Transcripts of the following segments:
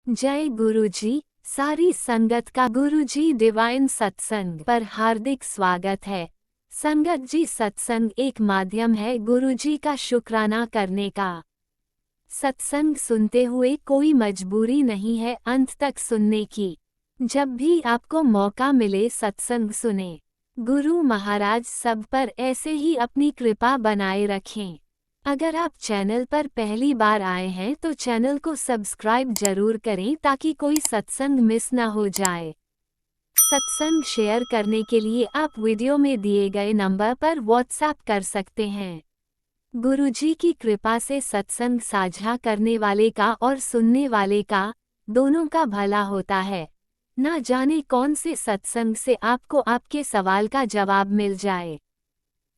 जय गुरुजी। सारी संगत का गुरुजी डिवाइन सत्संग पर हार्दिक स्वागत है। संगत जी, सत्संग एक माध्यम है गुरुजी का शुक्राना करने का। सत्संग सुनते हुए कोई मजबूरी नहीं है अंत तक सुनने की। जब भी आपको मौका मिले सत्संग सुने। गुरु महाराज सब पर ऐसे ही अपनी कृपा बनाए रखें। अगर आप चैनल पर पहली बार आए हैं तो चैनल को सब्सक्राइब जरूर करें ताकि कोई सत्संग मिस ना हो जाए। सत्संग शेयर करने के लिए आप वीडियो में दिए गए नंबर पर व्हाट्सएप कर सकते हैं। गुरुजी की कृपा से सत्संग साझा करने वाले का और सुनने वाले का, दोनों का भला होता है। ना जाने कौन से सत्संग से आपको आपके सवाल का जवाब मिल जाए।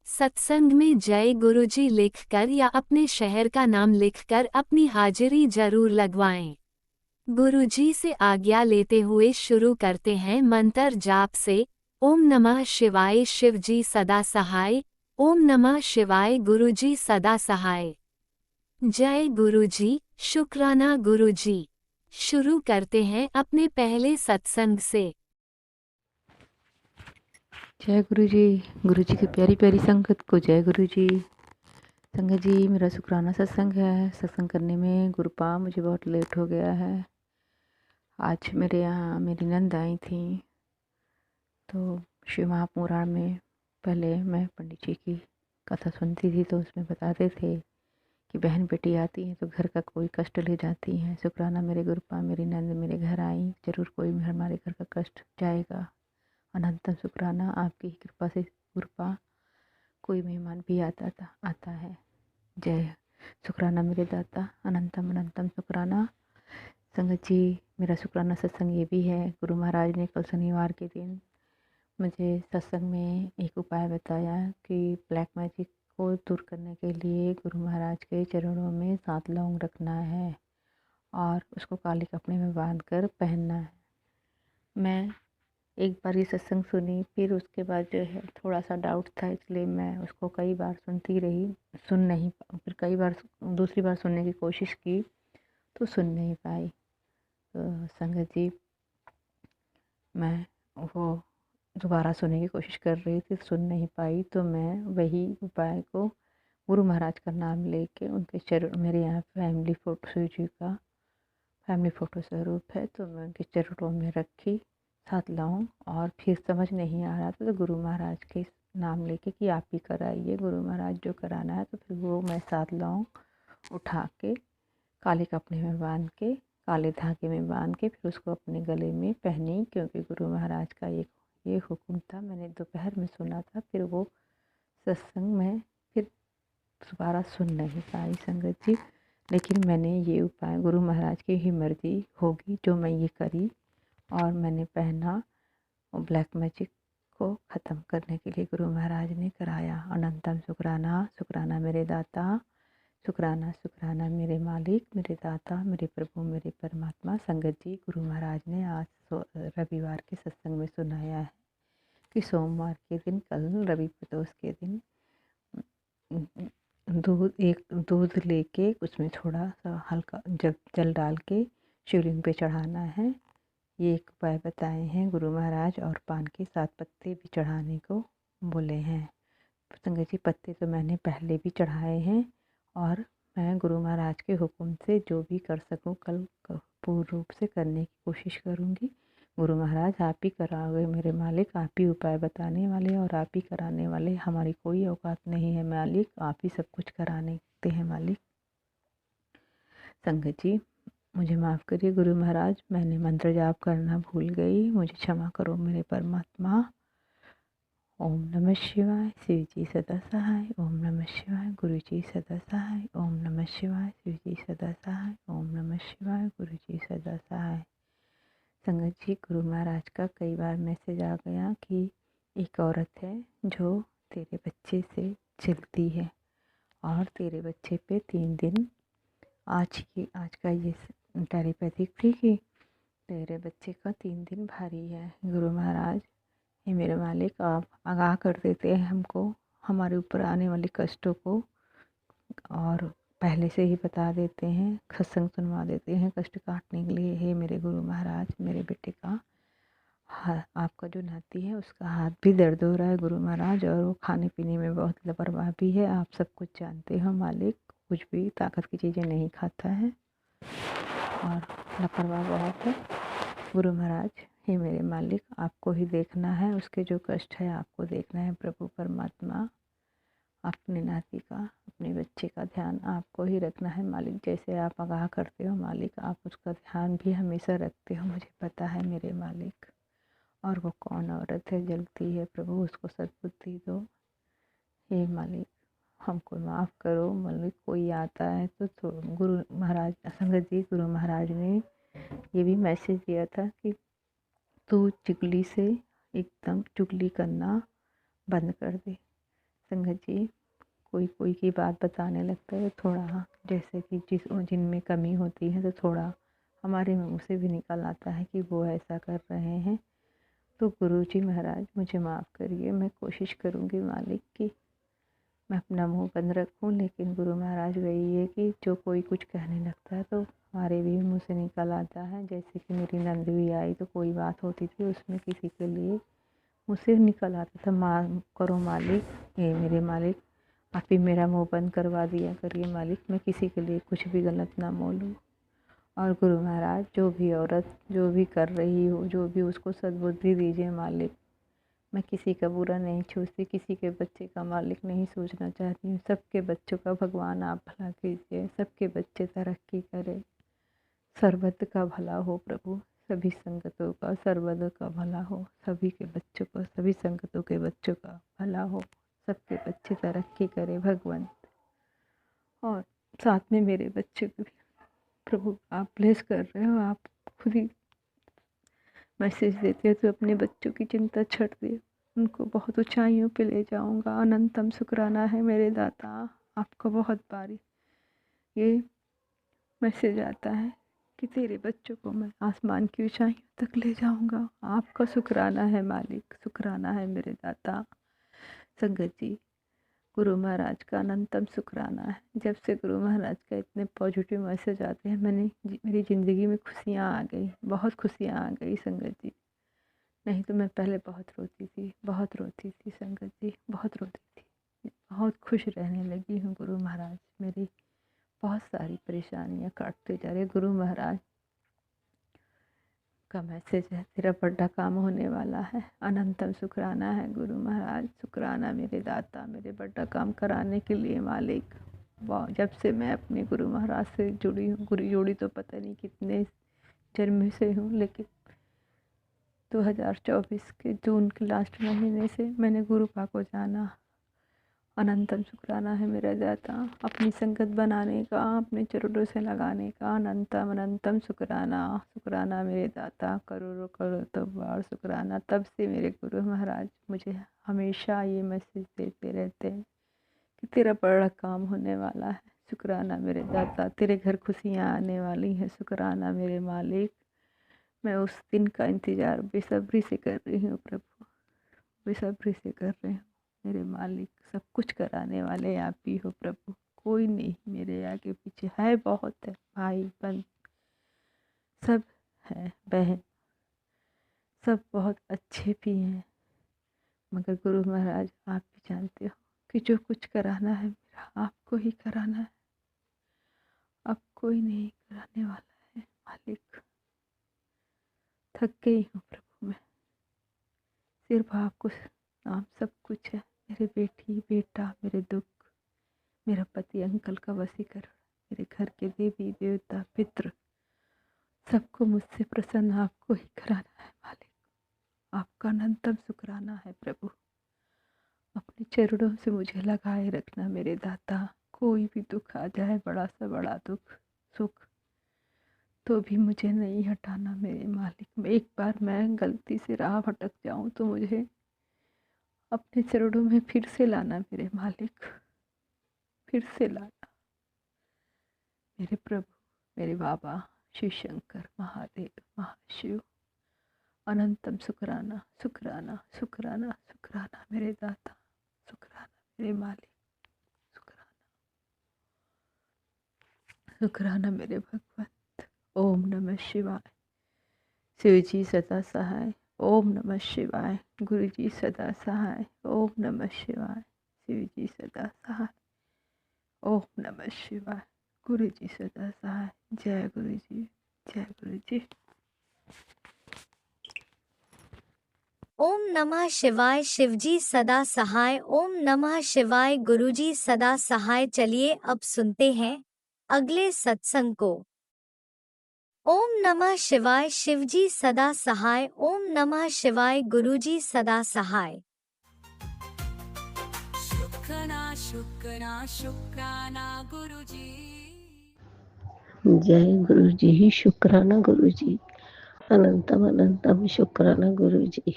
सत्संग में जय गुरुजी लिखकर या अपने शहर का नाम लिखकर अपनी हाजिरी जरूर लगवाएं। गुरुजी से आज्ञा लेते हुए शुरू करते हैं मंत्र जाप से। ओम नमः शिवाय शिवजी सदा सहाय। ओम नमः शिवाय गुरुजी सदा सहाय। जय गुरुजी, शुक्राना गुरुजी। शुरू करते हैं अपने पहले सत्संग से। जय गुरु जी। गुरु जी की प्यारी प्यारी संगत को जय गुरु जी। संगत जी, मेरा शुक्राना सत्संग है। सत्संग करने में गुरुपा मुझे बहुत लेट हो गया है। आज मेरे यहाँ मेरी नंद आई थी, तो शिव महापुराण में पहले मैं पंडित जी की कथा सुनती थी, तो उसमें बताते थे कि बहन बेटी आती है तो घर का कोई कष्ट ले जाती है। शुक्राना मेरे गुरुपा, मेरी नंद मेरे घर आई, जरूर कोई हमारे घर का कष्ट जाएगा। अनंतम शुक्राना, आपकी ही कृपा से गुरुपा कोई मेहमान भी आता है। जय शुक्राना मेरे दाता, अनंतम अनंतम शुक्राना। संगत जी, मेरा शुक्राना सत्संग ये भी है, गुरु महाराज ने कल शनिवार के दिन मुझे सत्संग में एक उपाय बताया कि ब्लैक मैजिक को दूर करने के लिए गुरु महाराज के चरणों में 7 लौंग रखना है और उसको काले कपड़े में बांध कर पहनना है। मैं एक बार ये सत्संग सुनी, फिर उसके बाद जो है थोड़ा सा डाउट था, इसलिए मैं उसको कई बार सुनती रही। फिर कई बार दूसरी बार सुनने की कोशिश की तो सुन नहीं पाई। तो संगत जी, मैं वो दोबारा सुनने की कोशिश कर रही थी, सुन नहीं पाई, तो मैं वही उपाय को गुरु महाराज का नाम लेके उनके चरण, मेरे यहाँ फैमिली फ़ोटो शिव जी का फैमिली फ़ोटो स्वरूप है, तो मैं उनके चरणों में रखी 7 लौंग। और फिर समझ नहीं आ रहा था तो गुरु महाराज के नाम लेके कि आप ही कराइए, गुरु महाराज जो कराना है। तो फिर वो मैं 7 लौंग उठा के काले कपड़े में बांध के, काले धागे में बांध के फिर उसको अपने गले में पहनी, क्योंकि गुरु महाराज का ये हुक्म था। मैंने दोपहर में सुना था, फिर वो सत्संग में फिर दोबारा सुन नहीं पाई संगत जी। लेकिन मैंने ये उपाय, गुरु महाराज की ही मर्जी होगी जो मैं ये करी, और मैंने पहना। और ब्लैक मैजिक को ख़त्म करने के लिए गुरु महाराज ने कराया। अनंतम शुक्राना, शुक्राना मेरे दाता, शुक्राना शुक्राना मेरे मालिक, मेरे दाता, मेरे प्रभु, मेरे परमात्मा। संगत जी, गुरु महाराज ने आज रविवार के सत्संग में सुनाया है कि सोमवार के दिन, कल रवि प्रदोष के दिन, दूध लेके उसमें थोड़ा सा हल्का जल डाल के शिवलिंग पे चढ़ाना है। ये एक उपाय बताए हैं गुरु महाराज, और पान के 7 पत्ते भी चढ़ाने को बोले हैं। संगत जी, पत्ते तो मैंने पहले भी चढ़ाए हैं, और मैं गुरु महाराज के हुक्म से जो भी कर सकूं कल पूर्ण रूप से करने की कोशिश करूंगी। गुरु महाराज, आप ही कराओगे मेरे मालिक, आप ही उपाय बताने वाले और आप ही कराने वाले, हमारी कोई औकात नहीं है मालिक, आप ही सब कुछ कराने देते हैं मालिक। संगत जी, मुझे माफ़ करिए गुरु महाराज, मैंने मंत्र जाप करना भूल गई, मुझे क्षमा करो मेरे परमात्मा। ओम नमः शिवाय, शिव जी सदा सहाय। ओम नमः शिवाय, गुरु जी सदा सहाय। ओम नमः शिवाय, शिव जी सदा सहाय। ओम नमः शिवाय, गुरु जी सदा सहाय। संगत जी, गुरु महाराज का कई बार मैसेज आ गया कि एक औरत है जो तेरे बच्चे से जलती है, और तेरे बच्चे पे 3 दिन आज का ये टेलीपैथिक थी कि तेरे बच्चे का 3 दिन भारी है। गुरु महाराज, हे मेरे मालिक, आप आगाह कर देते हैं हमको हमारे ऊपर आने वाले कष्टों को, और पहले से ही बता देते हैं, सत्संग सुनवा देते हैं कष्ट काटने के लिए। हे मेरे गुरु महाराज, मेरे बेटे का आपका जो नाती है उसका हाथ भी दर्द हो रहा है गुरु महाराज, और वो खाने पीने में बहुत लापरवाह भी है। आप सब कुछ जानते हो मालिक, कुछ भी ताकत की चीज़ें नहीं खाता है और लापरवाह बहुत है गुरु महाराज। हे मेरे मालिक, आपको ही देखना है, उसके जो कष्ट है आपको देखना है प्रभु परमात्मा। अपने नाती का, अपने बच्चे का ध्यान आपको ही रखना है मालिक। जैसे आप आगाह करते हो मालिक, आप उसका ध्यान भी हमेशा रखते हो, मुझे पता है मेरे मालिक। और वो कौन औरत है जलती है प्रभु, उसको सद्बुद्धि दो। हे मालिक, हमको माफ़ करो मालिक। कोई आता है तो गुरु महाराज संगत जी, गुरु महाराज ने ये भी मैसेज दिया था कि तू चुगली से एकदम चुगली करना बंद कर दे। संगत जी, कोई कोई की बात बताने लगता है थोड़ा, जैसे कि जिनमें कमी होती है तो थोड़ा हमारे मुँह से भी निकल आता है कि वो ऐसा कर रहे हैं। तो गुरुजी महाराज मुझे माफ़ करिए, मैं कोशिश करूँगी मालिक कि मैं अपना मुंह बंद रखूँ। लेकिन गुरु महाराज वही है कि जो कोई कुछ कहने लगता है तो हमारे भी मुँह से निकल आता है। जैसे कि मेरी नंद भी आई तो कोई बात होती थी, उसमें किसी के लिए मुझसे निकल आता था, माँ करो मालिक, ये मेरे मालिक आप ही मेरा मुँह बंद करवा दिया करिए मालिक, मैं किसी के लिए कुछ भी गलत ना बोलूँ। और गुरु महाराज जो भी औरत जो भी कर रही हो, जो भी उसको सद्बुद्धि दीजिए मालिक। मैं किसी का बुरा नहीं सोचती, किसी के बच्चे का मालिक नहीं सोचना चाहती हूँ। सबके बच्चों का भगवान आप भला कीजिए, सबके बच्चे तरक्की करें, सर्वत्र का भला हो प्रभु, सभी संगतों का सर्वत्र का भला हो, सभी के बच्चों का, सभी संगतों के बच्चों का भला हो, सबके बच्चे तरक्की करें भगवंत। और साथ में मेरे बच्चे को भी प्रभु आप ब्लेस कर रहे हो, आप खुद ही मैसेज देते हो तो अपने बच्चों की चिंता छੱड दे, उनको बहुत ऊंचाइयों पे ले जाऊंगा। अनंतम शुक्राना है मेरे दाता, आपका बहुत बारी ये मैसेज आता है कि तेरे बच्चों को मैं आसमान की ऊंचाइयों तक ले जाऊंगा। आपका शुक्राना है मालिक, शुक्राना है मेरे दाता। संगत जी, गुरु महाराज का अनंतम शुक्राना है। जब से गुरु महाराज का इतने पॉजिटिव मैसेज आते हैं, मेरी ज़िंदगी में खुशियाँ आ गई, बहुत खुशियाँ आ गई संगत जी। नहीं तो मैं पहले बहुत रोती थी, बहुत रोती थी संगत जी, बहुत रोती थी। बहुत खुश रहने लगी हूँ गुरु महाराज, मेरी बहुत सारी परेशानियाँ काटते जा रहे। गुरु महाराज का मैसेज है, तेरा बड़ा काम होने वाला है। अनंतम शुक्राना है गुरु महाराज, शुक्राना मेरे दाता, मेरे बड़ा काम कराने के लिए मालिक। जब से मैं अपने गुरु महाराज से जुड़ी हूँ, गुरु जोड़ी तो पता नहीं कितने जन्म से हूँ, लेकिन 2024 के जून के लास्ट महीने से मैंने गुरुपा को जाना। अनंतम शुक्राना है मेरा दाता, अपनी संगत बनाने का, अपने चरणों से लगाने का। अनंतम अनंतम शुक्राना, शुक्राना मेरे दाता, करोड़ों करोड़ों तो बार शुक्राना। तब से मेरे गुरु महाराज मुझे हमेशा ये मैसेज देते रहते हैं कि तेरा बड़ा काम होने वाला है। शुक्राना मेरे दाता, तेरे घर खुशियाँ आने वाली हैं। शुक्राना मेरे मालिक, मैं उस दिन का इंतज़ार बेसब्री से कर रही हूँ प्रभु, बेसब्री से कर रही हूँ मेरे मालिक। सब कुछ कराने वाले आप ही हो प्रभु, कोई नहीं मेरे आगे पीछे है। बहुत है भाई बहन सब है, बहन सब बहुत अच्छे भी हैं, मगर गुरु महाराज आप भी जानते हो कि जो कुछ कराना है मेरा आपको ही कराना है, अब कोई नहीं कराने वाला है मालिक। थक गई हूँ प्रभु मैं, सिर्फ आपको नाम सब कुछ है। मेरे बेटी बेटा, मेरे दुख, मेरा पति अंकल का वशीकरण, मेरे घर के देवी देवता पितृ, सबको मुझसे प्रसन्न आपको ही कराना है मालिक। आपका अनंतम शुक्राना है प्रभु, अपने चरणों से मुझे लगाए रखना मेरे दाता। कोई भी दुख आ जाए, बड़ा से बड़ा दुख सुख, तो भी मुझे नहीं हटाना मेरे मालिक। एक बार मैं गलती से राह भटक जाऊं तो मुझे अपने चरणों में फिर से लाना मेरे मालिक, फिर से लाना मेरे प्रभु, मेरे बाबा शिव शंकर महादेव महाशिव। अनंतम शुक्राना शुक्राना शुक्राना शुक्राना मेरे दाता, शुक्राना मेरे मालिक, शुक्राना। शिव जी सदा सहाय। ओम नमः शिवाय। गुरु जी सदा सहाय। ओम नमः शिवाय। शिव जी सदा सहाय। ओम नमः शिवाय। गुरु जी सदा सहाय। जय गुरु जी। जय गुरु जी। ओम नमः शिवाय। शिवजी सदा सहाय। ओम नमः शिवाय। गुरुजी सदा सहाय। चलिए अब सुनते हैं अगले सत्संग को। ओम नमः शिवाय। शिवजी सदा सहाय। ओम नमः शिवाय। गुरुजी सदा सहाय। शुक्राना शुक्राना गुरुजी। जय गुरु जी। शुक्राना गुरु जी। अनंतम अनंतम शुक्राना गुरु जी।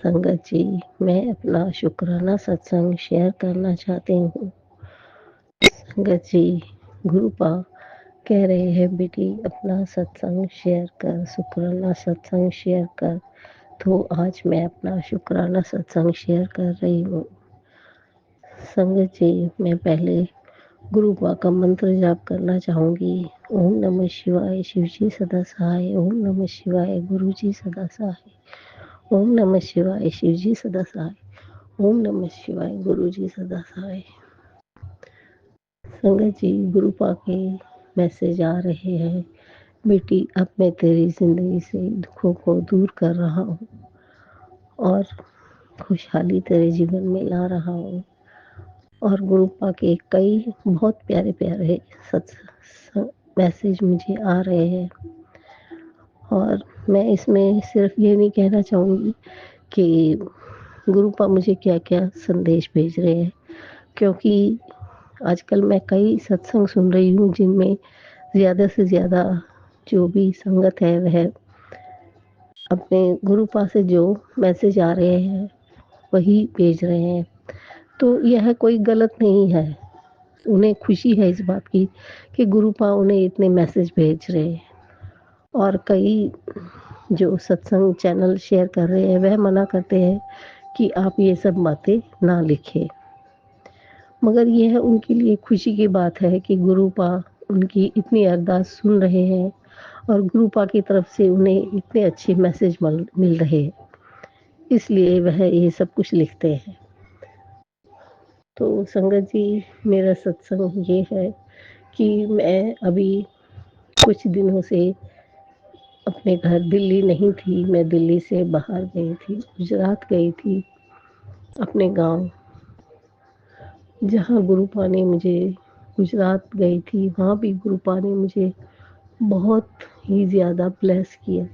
संगत जी, मैं अपना शुक्राना सत्संग शेयर करना चाहती हूँ। संगत जी, गुरुपा कह रहे हैं बेटी अपना सत्संग शेयर कर, शुक्राना सत्संग शेयर कर। तो आज मैं अपना शुक्राना सत्संग शेयर कर रही हूँ। संगत जी, मैं पहले गुरुपा का मंत्र जाप करना चाहूँगी। ओम नमः शिवाय। शिव जी सदा सहाय। ओम नमः शिवाय। गुरु जी सदा सहाय। ओम नमः शिवाय। शिव जी सदा सहाय। ओम नमः शिवाय। गुरु जी सदा सहाय। संगत जी, गुरुपा के मैसेज आ रहे हैं। बेटी अब मैं तेरी जिंदगी से दुखों को दूर कर रहा हूँ और खुशहाली तेरे जीवन में ला रहा हूँ। और गुरुपा के कई बहुत प्यारे प्यारे मैसेज मुझे आ रहे हैं। और मैं इसमें सिर्फ ये नहीं कहना चाहूँगी कि गुरुपा मुझे क्या क्या संदेश भेज रहे हैं, क्योंकि आजकल मैं कई सत्संग सुन रही हूँ जिनमें ज़्यादा से ज़्यादा जो भी संगत है वह अपने गुरुपा से जो मैसेज आ रहे हैं वही भेज रहे हैं। तो यह कोई गलत नहीं है। उन्हें खुशी है इस बात की कि गुरुपा उन्हें इतने मैसेज भेज रहे हैं। और कई जो सत्संग चैनल शेयर कर रहे हैं वह मना करते हैं कि आप ये सब बातें ना लिखें। मगर यह उनके लिए खुशी की बात है कि गुरुपा उनकी इतनी अरदास सुन रहे हैं और गुरुपा की तरफ से उन्हें इतने अच्छे मैसेज मिल रहे हैं, इसलिए वह ये सब कुछ लिखते हैं। तो संगत जी, मेरा सत्संग ये है कि मैं अभी कुछ दिनों से अपने घर दिल्ली नहीं थी। मैं दिल्ली से बाहर गई थी, गुजरात गई थी, अपने गांव जहाँ गुरुपा ने मुझे, गुजरात गई थी वहाँ भी गुरुपा ने मुझे बहुत ही ज़्यादा ब्लेस किया।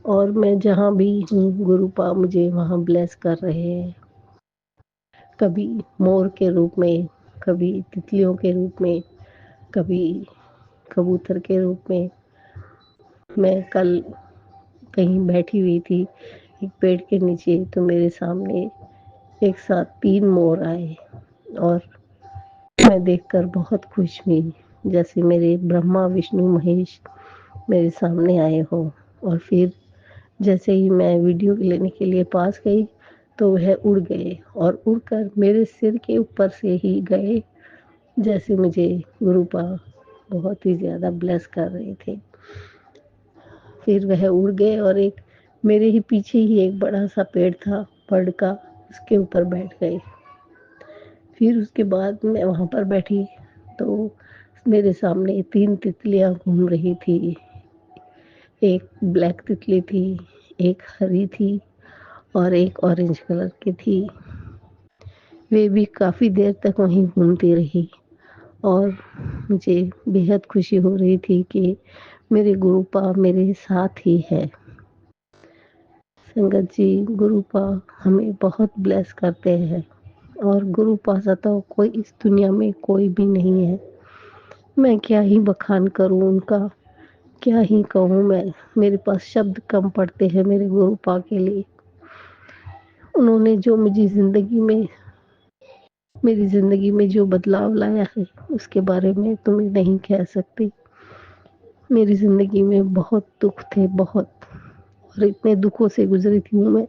और मैं जहाँ भी हूँ गुरुपा मुझे वहाँ ब्लेस कर रहे हैं, कभी मोर के रूप में, कभी तितलियों के रूप में, कभी कबूतर के रूप में। मैं कल कहीं बैठी हुई थी एक पेड़ के नीचे, तो मेरे सामने एक साथ 3 मोर आए और मैं देखकर बहुत खुश हुई, जैसे मेरे ब्रह्मा विष्णु महेश मेरे सामने आए हो। और फिर जैसे ही मैं वीडियो लेने के लिए पास गई तो वह उड़ गए और उड़कर मेरे सिर के ऊपर से ही गए, जैसे मुझे गुरुपा बहुत ही ज़्यादा ब्लेस कर रहे थे। फिर वह उड़ गए और एक मेरे ही पीछे ही एक बड़ा सा पेड़ था बड़ का, उसके ऊपर बैठ गए। फिर उसके बाद मैं वहाँ पर बैठी तो मेरे सामने 3 तितलियाँ घूम रही थी। एक ब्लैक तितली थी, एक हरी थी और एक ऑरेंज कलर की थी। वे भी काफ़ी देर तक वहीं घूमती रही और मुझे बेहद खुशी हो रही थी कि मेरे गुरुपा मेरे साथ ही है। संगत जी, गुरुपा हमें बहुत ब्लेस करते हैं और गुरुपा सा तो कोई इस दुनिया में कोई भी नहीं है। मैं क्या ही बखान करूं उनका, क्या ही कहूँ मैं। मेरे पास शब्द कम पड़ते हैं मेरे गुरुपा के लिए। उन्होंने जो मुझे मेरी ज़िंदगी में जो बदलाव लाया है उसके बारे में तो मैं नहीं कह सकती। मेरी ज़िंदगी में बहुत दुख थे, बहुत, और इतने दुखों से गुजरी थी मैं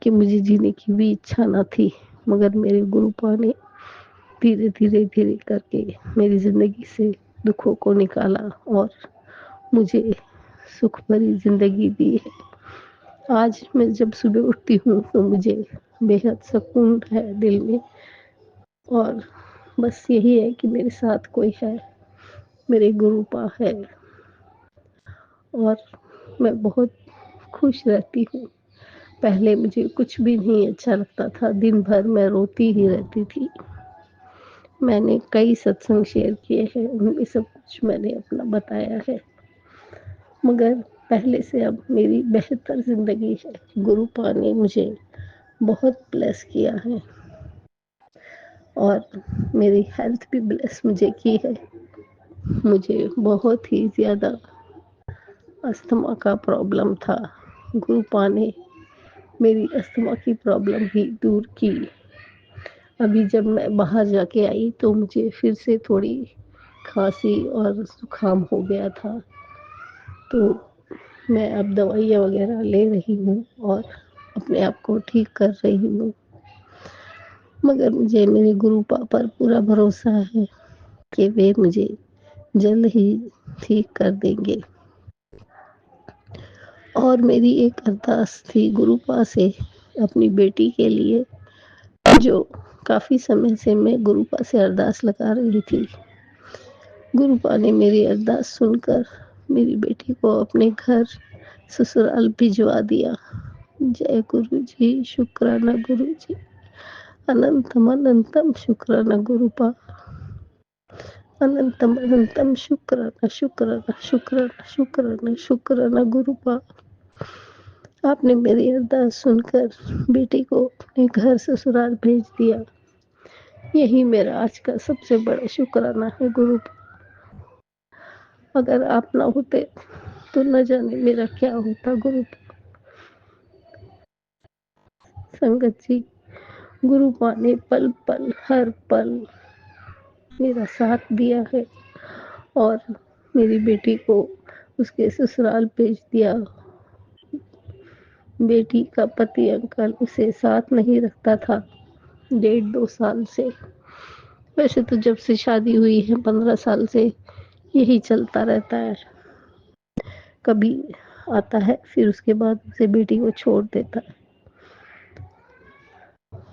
कि मुझे जीने की भी इच्छा ना थी। मगर मेरे गुरुपा ने धीरे धीरे धीरे करके मेरी ज़िंदगी से दुखों को निकाला और मुझे सुख भरी ज़िंदगी दी है। आज मैं जब सुबह उठती हूँ तो मुझे बेहद सुकून है दिल में, और बस यही है कि मेरे साथ कोई है, मेरे गुरुपा है, और मैं बहुत खुश रहती हूँ। पहले मुझे कुछ भी नहीं अच्छा लगता था, दिन भर मैं रोती ही रहती थी। मैंने कई सत्संग शेयर किए हैं, उनमें सब कुछ मैंने अपना बताया है, मगर पहले से अब मेरी बेहतर ज़िंदगी है। गुरुपा ने मुझे बहुत ब्लेस किया है, और मेरी हेल्थ भी ब्लेस मुझे की है। मुझे बहुत ही ज़्यादा अस्थमा का प्रॉब्लम था, गुरुपा ने मेरी अस्थमा की प्रॉब्लम भी दूर की। अभी जब मैं बाहर जाके आई तो मुझे फिर से थोड़ी खांसी और जुकाम हो गया था, तो मैं अब दवाइयाँ वगैरह ले रही हूँ और अपने आप को ठीक कर रही हूँ, मगर मुझे मेरे गुरुपा पर पूरा भरोसा है कि वे मुझे जल्द ही ठीक कर देंगे। और मेरी एक अरदास थी गुरुपा से अपनी बेटी के लिए, जो काफ़ी समय से मैं गुरुपा से अरदास लगा रही थी। गुरुपा ने मेरी अरदास सुनकर मेरी बेटी को अपने घर ससुराल भिजवा दिया। जय गुरु जी, शुक्राना गुरु जी, अनंतम अनंतम शुक्राना गुरुपा, अनंतम अनंतम शुक्राना शुक्राना शुक्राना शुक्राना शुक्राना गुरुपा। आपने मेरी अरदास सुनकर बेटी को अपने घर ससुराल भेज दिया। यही मेरा आज का सबसे बड़ा शुक्राना है गुरुपा। अगर आप ना होते तो न जाने मेरा क्या होता गुरुपा। संगत जी, गुरुपा ने पल पल हर पल मेरा साथ दिया है, और मेरी बेटी को उसके ससुराल भेज दिया। बेटी का पति अंकल उसे साथ नहीं रखता था 1.5-2 साल से। वैसे तो जब से शादी हुई है 15 साल से यही चलता रहता है। कभी आता है, फिर उसके बाद उसे बेटी को छोड़ देता है।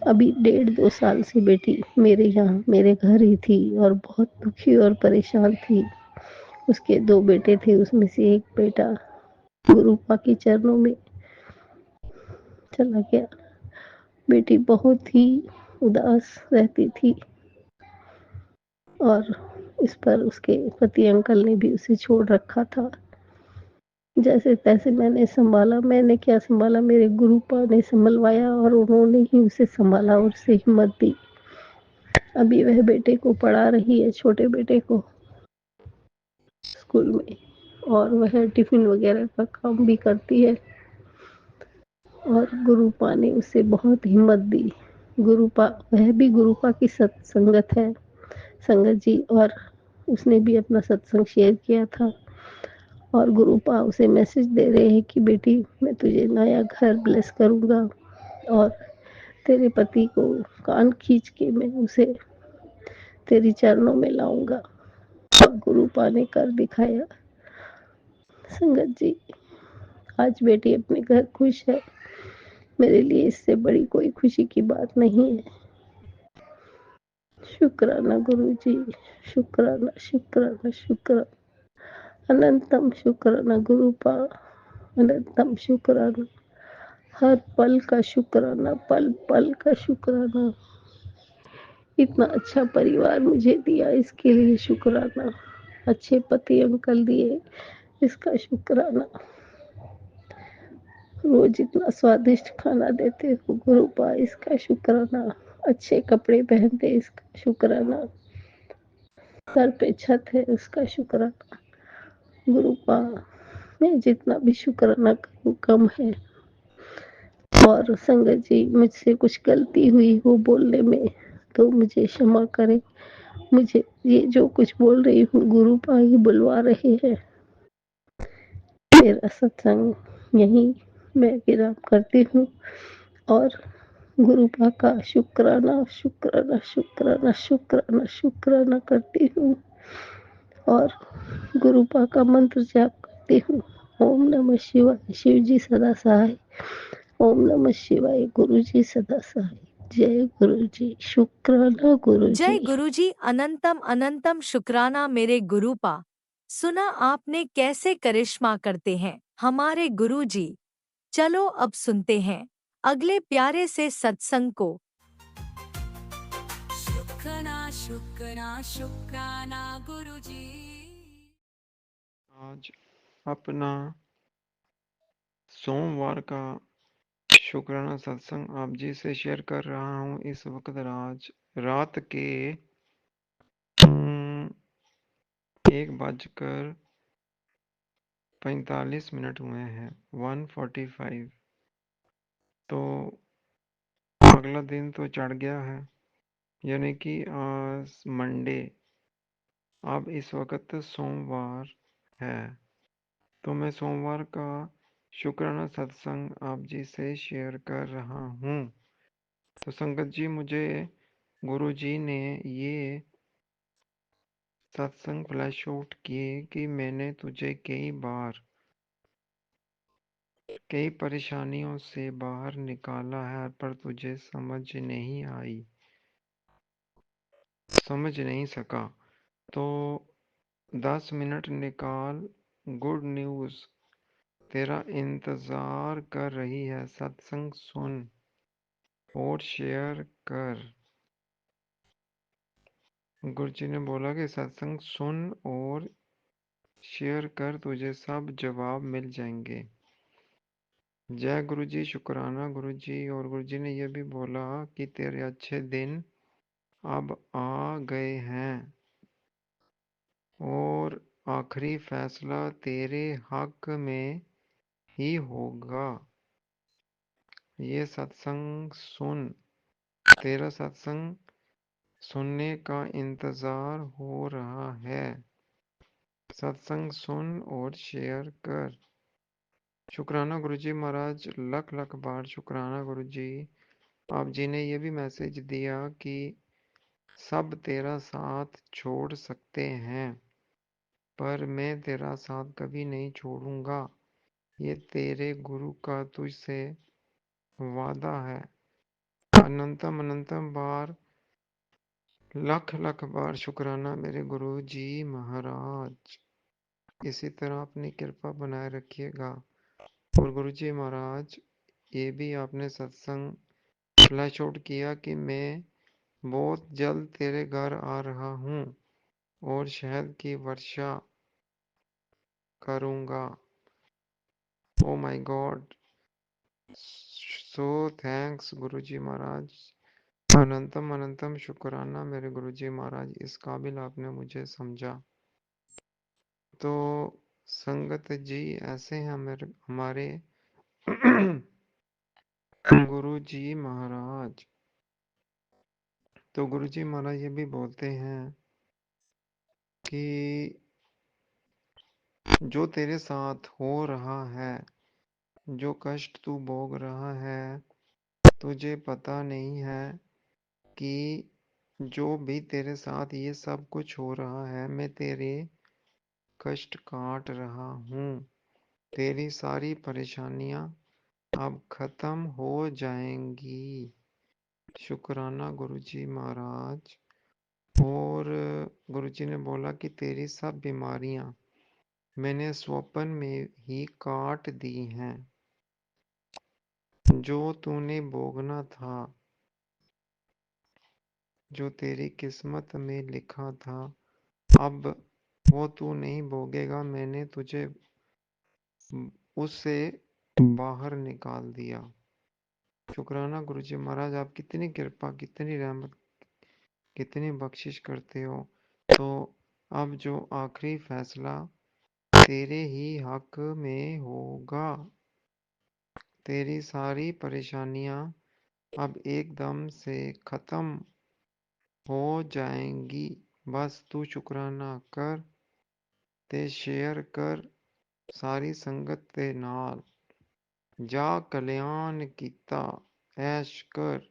अभी 1.5-2 साल से बेटी मेरे यहाँ मेरे घर ही थी, और बहुत दुखी और परेशान थी। उसके 2 बेटे थे, उसमें से एक बेटा गुरुपा के चरणों में चला गया। बेटी बहुत ही उदास रहती थी, और इस पर उसके पति अंकल ने भी उसे छोड़ रखा था। जैसे तैसे मैंने संभाला, मैंने क्या संभाला, मेरे गुरुपा ने संभलवाया, और उन्होंने ही उसे संभाला और उसे हिम्मत दी। अभी वह बेटे को पढ़ा रही है, छोटे बेटे को स्कूल में, और वह टिफिन वगैरह का काम भी करती है, और गुरुपा ने उसे बहुत हिम्मत दी। गुरुपा, वह भी गुरुपा की सत्संगत है संगत जी, और उसने भी अपना सत्संग शेयर किया था, और गुरुपा उसे मैसेज दे रहे हैं कि बेटी मैं तुझे नया घर ब्लेस करूँगा, और तेरे पति को कान खींच के मैं उसे तेरी चरणों में लाऊंगा। और गुरुपा ने कर दिखाया। संगत जी, आज बेटी अपने घर खुश है, मेरे लिए इससे बड़ी कोई खुशी की बात नहीं है। शुक्राना गुरु जी, शुक्राना शुक्राना शुक्राना, अनंतम शुक्राना गुरुपा, अनंतम शुक्राना, हर पल का शुक्राना, पल पल का शुक्राना। इतना अच्छा परिवार मुझे दिया, इसके लिए शुक्राना। अच्छे पति अंकल दिए, इसका शुक्राना। रोज इतना स्वादिष्ट खाना देते हो गुरुपा, इसका शुक्राना। अच्छे कपड़े पहनते, इसका शुक्राना। सर पे छत है, उसका शुक्राना। गुरुपा, मैं जितना भी शुक्राना करूँ कम है। और संगत जी, मुझसे कुछ गलती हुई हो बोलने में तो मुझे क्षमा करें। मुझे ये जो कुछ बोल रही हूँ गुरुपा ही बुलवा रहे हैं। मेरा सत्संग यहीं मैं विराम करती हूँ, और गुरुपा का शुक्राना शुक्राना शुक्राना शुक्राना शुक्राना करती हूँ, और गुरुपा का मंत्र जाप करती हूँ। ओम नमः शिवाय। शिव जी सदा सहाय। ओम नमः शिवाय। गुरु जी सदा सहाय। जय गुरु जी। शुक्राना गुरु जय जी। गुरुजी। अनंतम अनंतम शुक्राना मेरे गुरुपा। सुना आपने कैसे करिश्मा करते हैं हमारे गुरुजी। चलो अब सुनते हैं अगले प्यारे से सत्संग को। शुक्राना शुक्राना शुक्राना गुरुजी। आज अपना सोमवार का शुक्राना सत्संग आप जी से शेयर कर रहा हूँ। इस वक्त रात के 1:45 हुए हैं, 1:45। तो अगला दिन तो चढ़ गया है, यानी कि आज मंडे। अब इस वक्त सोमवार है, तो मैं सोमवार का शुक्राना सत्संग आप जी से शेयर कर रहा हूँ। तो संगत जी, मुझे गुरु जी ने ये सत्संग फ्लैश आउट किए कि मैंने तुझे कई परेशानियों से बाहर निकाला है, पर तुझे समझ नहीं सका। तो 10 मिनट निकाल, गुड न्यूज़ तेरा इंतज़ार कर रही है। सत्संग सुन और शेयर कर। गुरु जी ने बोला कि सत्संग सुन और शेयर कर, तुझे सब जवाब मिल जाएंगे। जय गुरु जी। शुक्राना गुरु जी। और गुरु जी ने यह भी बोला कि तेरे अच्छे दिन अब आ गए हैं और आखिरी फैसला तेरे हक में ही होगा। ये सत्संग सुन, तेरा सत्संग सुनने का इंतज़ार हो रहा है। सत्संग सुन और शेयर कर। शुक्राना गुरु जी महाराज, लख लख बार शुक्राना गुरु जी। आप जी ने यह भी मैसेज दिया कि सब तेरा साथ छोड़ सकते हैं, पर मैं तेरा साथ कभी नहीं छोड़ूंगा। ये तेरे गुरु का तुझसे वादा है। अनंतम अनंतम बार, लख लख बार शुक्राना मेरे गुरु जी महाराज। इसी तरह अपनी कृपा बनाए रखिएगा। और गुरु जी महाराज, ये भी आपने सत्संग फ्लैश आउट किया कि मैं बहुत जल्द तेरे घर आ रहा हूँ और शहद की वर्षा करूँगा। Oh my God, so thanks गुरु जी महाराज। अनंतम अनंतम शुक्राना मेरे गुरु जी महाराज, इस काबिल आपने मुझे समझा। तो संगत जी, ऐसे हैं हमारे गुरु जी महाराज। तो गुरु जी महाराज ये भी बोलते हैं कि जो तेरे साथ हो रहा है, जो कष्ट तू भोग रहा है, तुझे पता नहीं है कि जो भी तेरे साथ ये सब कुछ हो रहा है, मैं तेरे कष्ट काट रहा हूँ। तेरी सारी परेशानियां अब खत्म हो जाएंगी। शुक्राना गुरु जी महाराज। और गुरु जी ने बोला कि तेरी सब बीमारियां मैंने स्वप्न में ही काट दी हैं। जो तूने भोगना था, जो तेरी किस्मत में लिखा था, अब वो तू नहीं भोगेगा। मैंने तुझे उससे बाहर निकाल दिया। शुक्राना गुरु जी महाराज, आप कितनी कृपा, कितनी रहमत, कितनी बख्शिश करते हो। तो अब जो आखिरी फैसला तेरे ही हक में होगा। तेरी सारी परेशानियां अब एकदम से खत्म हो जाएंगी। बस तू शुक्राना कर ते शेयर कर सारी संगत दे नाल। जा कल्याण कीता ऐश कर।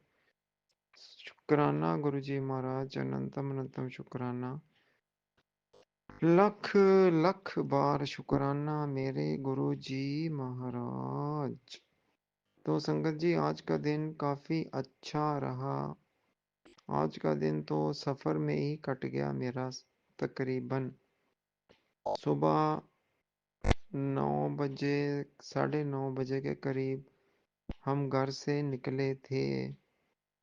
शुक्राना गुरु जी महाराज, अनंतम अनंतम शुक्राना। लख लख बार शुक्राना मेरे गुरु जी महाराज। तो संगत जी, आज का दिन काफी अच्छा रहा। आज का दिन तो सफर में ही कट गया मेरा। तकरीबन सुबह 9 बजे, 9:30 बजे के करीब हम घर से निकले थे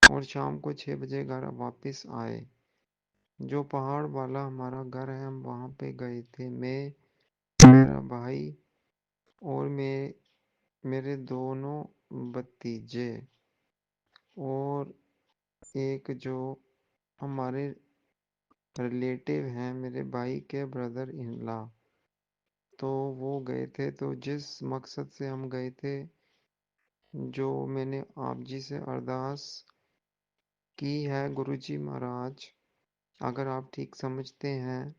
और शाम को 6 बजे घर वापस आए। जो पहाड़ वाला हमारा घर है, हम वहाँ पे गए थे। मैं, मेरा भाई और मेरे दोनों भतीजे और एक जो हमारे रिलेटिव हैं, मेरे भाई के ब्रदर इन लॉ, तो वो गए थे। तो जिस मकसद से हम गए थे, जो मैंने आप जी से अरदास की है, गुरु जी महाराज, अगर आप ठीक समझते हैं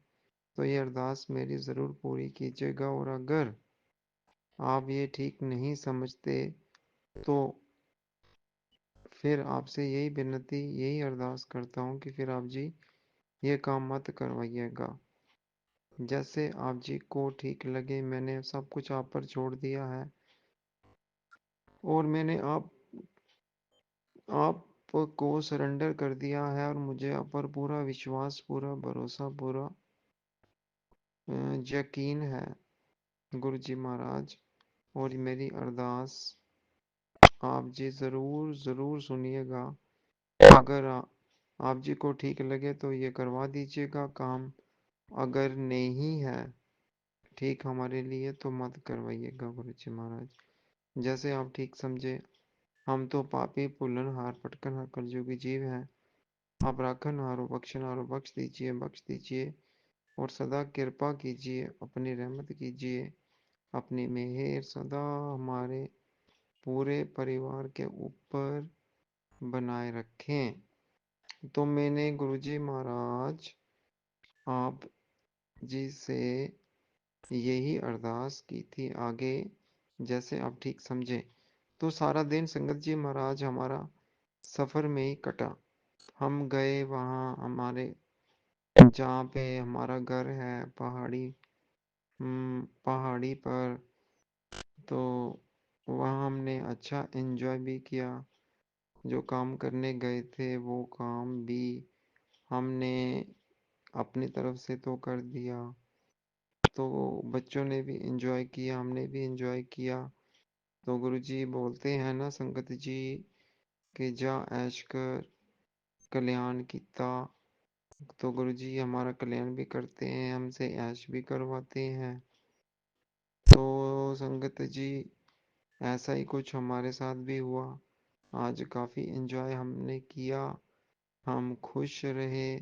तो ये अरदास मेरी ज़रूर पूरी कीजिएगा। और अगर आप ये ठीक नहीं समझते तो फिर आपसे यही विनती, यही अरदास करता हूँ कि फिर आप जी ये काम मत करवाइएगा। जैसे आप जी को ठीक लगे। मैंने सब कुछ आप पर छोड़ दिया है और मैंने आपको सरेंडर कर दिया है, और मुझे आप पर पूरा विश्वास, पूरा भरोसा, पूरा यकीन है गुरु जी महाराज। और मेरी अरदास आप जी ज़रूर ज़रूर सुनिएगा। अगर आप जी को ठीक लगे तो ये करवा दीजिएगा काम। अगर नहीं है ठीक हमारे लिए तो मत करवाइएगा गुरु जी महाराज। जैसे आप ठीक समझे। हम तो पापी भूलनहार भटकनहार कलयुगी जीव हैं। आप राखनहारो बख्शनहारो बख्श दीजिए और सदा कृपा कीजिए, अपनी रहमत कीजिए, अपनी मेहर सदा हमारे पूरे परिवार के ऊपर बनाए रखें। तो मैंने गुरुजी महाराज आप जी से यही अरदास की थी। आगे जैसे आप ठीक समझे। तो सारा दिन संगत जी महाराज हमारा सफर में ही कटा। हम गए वहाँ हमारे, जहाँ पे हमारा घर है, पहाड़ी पर। तो वहाँ हमने अच्छा एंजॉय भी किया। जो काम करने गए थे वो काम भी हमने अपनी तरफ से तो कर दिया। तो बच्चों ने भी एंजॉय किया, हमने भी एंजॉय किया। तो गुरुजी बोलते हैं ना संगत जी कि जा ऐश कर कल्याण कीता। तो गुरुजी हमारा कल्याण भी करते हैं, हमसे ऐश भी करवाते हैं। तो संगत जी ऐसा ही कुछ हमारे साथ भी हुआ। आज काफ़ी एंजॉय हमने किया, हम खुश रहे।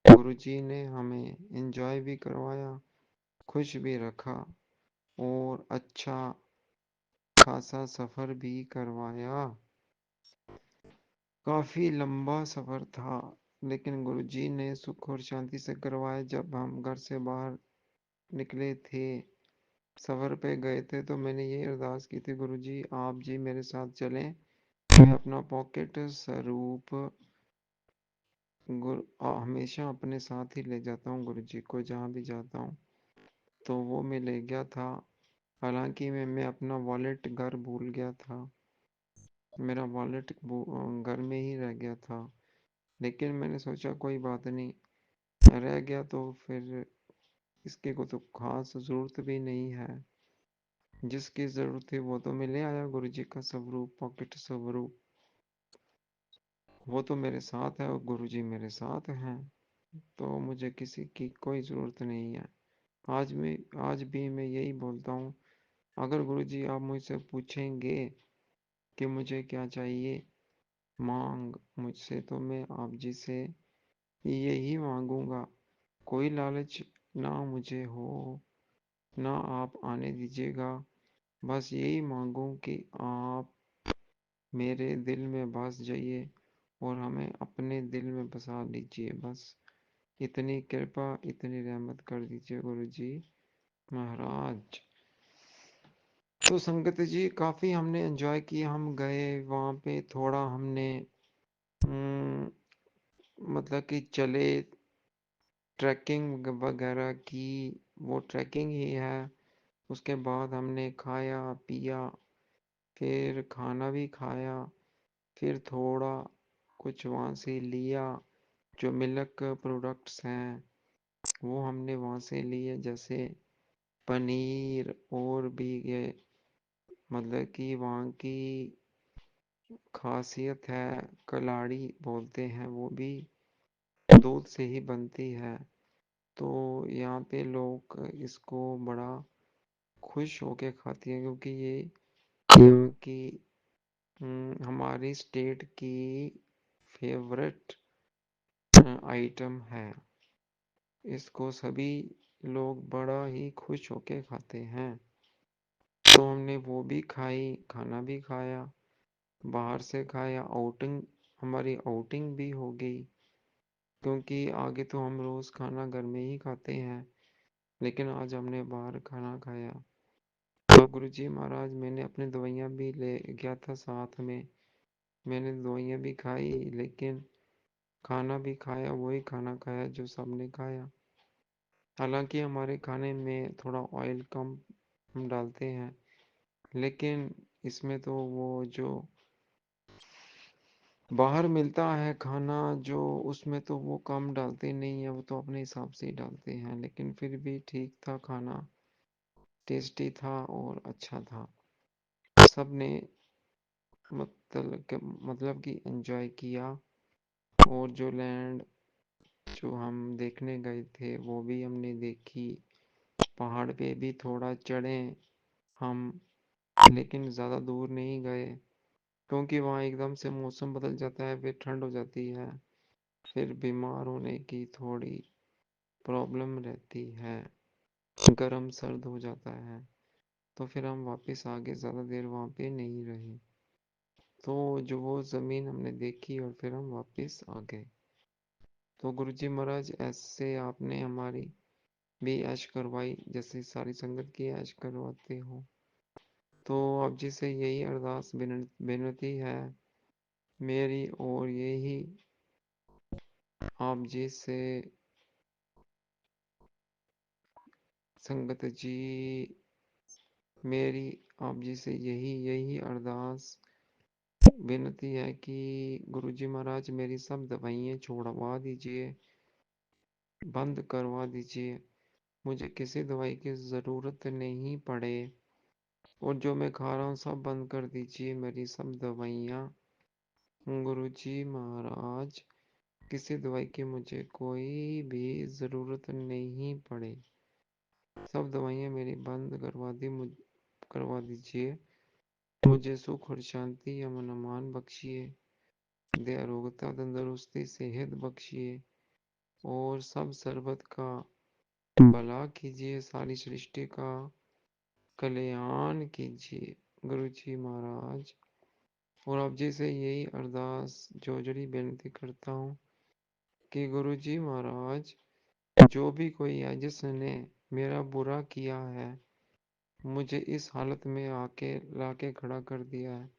गुरुजी ने हमें एंजॉय भी करवाया, खुश भी रखा और अच्छा खासा सफ़र भी करवाया। काफ़ी लंबा सफ़र था, लेकिन गुरुजी ने सुख और शांति से करवाया। जब हम घर से बाहर निकले थे, सफ़र पे गए थे, तो मैंने ये अरदास की थी, गुरुजी आप जी मेरे साथ चलें। मैं अपना पॉकेट स्वरूप हमेशा अपने साथ ही ले जाता हूँ गुरुजी को, जहाँ भी जाता हूँ। तो वो मैं ले गया था। हालांकि मैं अपना वॉलेट घर भूल गया था। मेरा वॉलेट घर में ही रह गया था। लेकिन मैंने सोचा कोई बात नहीं, रह गया तो फिर इसकी को तो खास ज़रूरत भी नहीं है। जिसकी ज़रूरत थी वो तो मैं ले आया, गुरुजी का स्वरूप, पॉकेट स्वरूप। वो तो मेरे साथ है और गुरुजी मेरे साथ हैं। तो मुझे किसी की कोई ज़रूरत नहीं है। आज भी मैं यही बोलता हूँ। अगर गुरुजी आप मुझसे पूछेंगे कि मुझे क्या चाहिए मांग मुझसे, तो मैं आप जी से यही मांगूंगा। कोई लालच ना मुझे हो, ना आप आने दीजिएगा। बस यही मांगूं कि आप मेरे दिल में बस जाइए और हमें अपने दिल में बसा लीजिए। बस इतनी कृपा, इतनी रहमत कर दीजिए गुरु जी महाराज। तो संगत जी काफ़ी हमने एंजॉय किया। हम गए वहाँ पे, थोड़ा हमने मतलब कि चले, ट्रैकिंग वगैरह की, वो ट्रैकिंग ही है। उसके बाद हमने खाया पिया, फिर खाना भी खाया, फिर थोड़ा कुछ वहाँ से लिया, जो मिल्क प्रोडक्ट्स हैं वो हमने वहाँ से लिए, जैसे पनीर, और भी ये मतलब कि वहाँ की खासियत है, कलाड़ी बोलते हैं, वो भी दूध से ही बनती है। तो यहाँ पे लोग इसको बड़ा खुश होके खाती हैं, क्योंकि ये यहाँ की हमारी स्टेट की फेवरेट आइटम है। इसको सभी लोग बड़ा ही खुश होके खाते हैं। तो हमने वो भी खाई, खाना भी खाया, बाहर से खाया, आउटिंग, हमारी आउटिंग भी हो गई, क्योंकि आगे तो हम रोज़ खाना घर में ही खाते हैं, लेकिन आज हमने बाहर खाना खाया। तो गुरुजी महाराज, मैंने अपनी दवाइयाँ भी ले गया था साथ में, मैंने दवाइयाँ भी खाई, लेकिन खाना भी खाया, वही खाना खाया जो सबने खाया। हालांकि हमारे खाने में थोड़ा ऑयल कम हम डालते हैं, लेकिन इसमें तो वो जो बाहर मिलता है खाना, जो उसमें तो वो कम डालते नहीं है, वो तो अपने हिसाब से ही डालते हैं, लेकिन फिर भी ठीक था खाना, टेस्टी था और अच्छा था। सबने मतलब कि एंजॉय किया। और जो लैंड जो हम देखने गए थे वो भी हमने देखी। पहाड़ पे भी थोड़ा चढ़े हम, लेकिन ज़्यादा दूर नहीं गए, क्योंकि वहाँ एकदम से मौसम बदल जाता है, फिर ठंड हो जाती है, फिर बीमार होने की थोड़ी प्रॉब्लम रहती है, गर्म सर्द हो जाता है। तो फिर हम वापस आगे, ज़्यादा देर वहाँ पे नहीं रहे। तो जो वो ज़मीन हमने देखी और फिर हम वापस आ गए। तो गुरुजी महाराज, ऐसे आपने हमारी भी ऐश करवाई, जैसे सारी संगत की ऐश करवाते हो। तो आप जी से यही अरदास विनती है मेरी, और यही आप जी से संगत जी मेरी आप जी से यही अरदास विनती है कि गुरुजी महाराज मेरी सब दवाइयाँ छोड़वा दीजिए, बंद करवा दीजिए, मुझे किसी दवाई की ज़रूरत नहीं पड़े, और जो मैं खा रहा हूँ सब बंद कर दीजिए, मेरी सब दवाइयाँ। गुरुजी महाराज, किसी दवाई की मुझे कोई भी ज़रूरत नहीं पड़े, सब दवाइयाँ मेरी बंद करवा दीजिए। मुझे सुख और शांति, अमन अमान बख्शिए, दया रोगता तंदुरुस्ती सेहत बख्शिए, और सब सर्वत का भला कीजिए, सारी सृष्टि का कल्याण कीजिए गुरुजी महाराज। और आप जी से यही अरदास जोजड़ी बेनती करता हूँ कि गुरुजी महाराज, जो भी कोई है जिसने मेरा बुरा किया है, मुझे इस हालत में आके लाके खड़ा कर दिया है,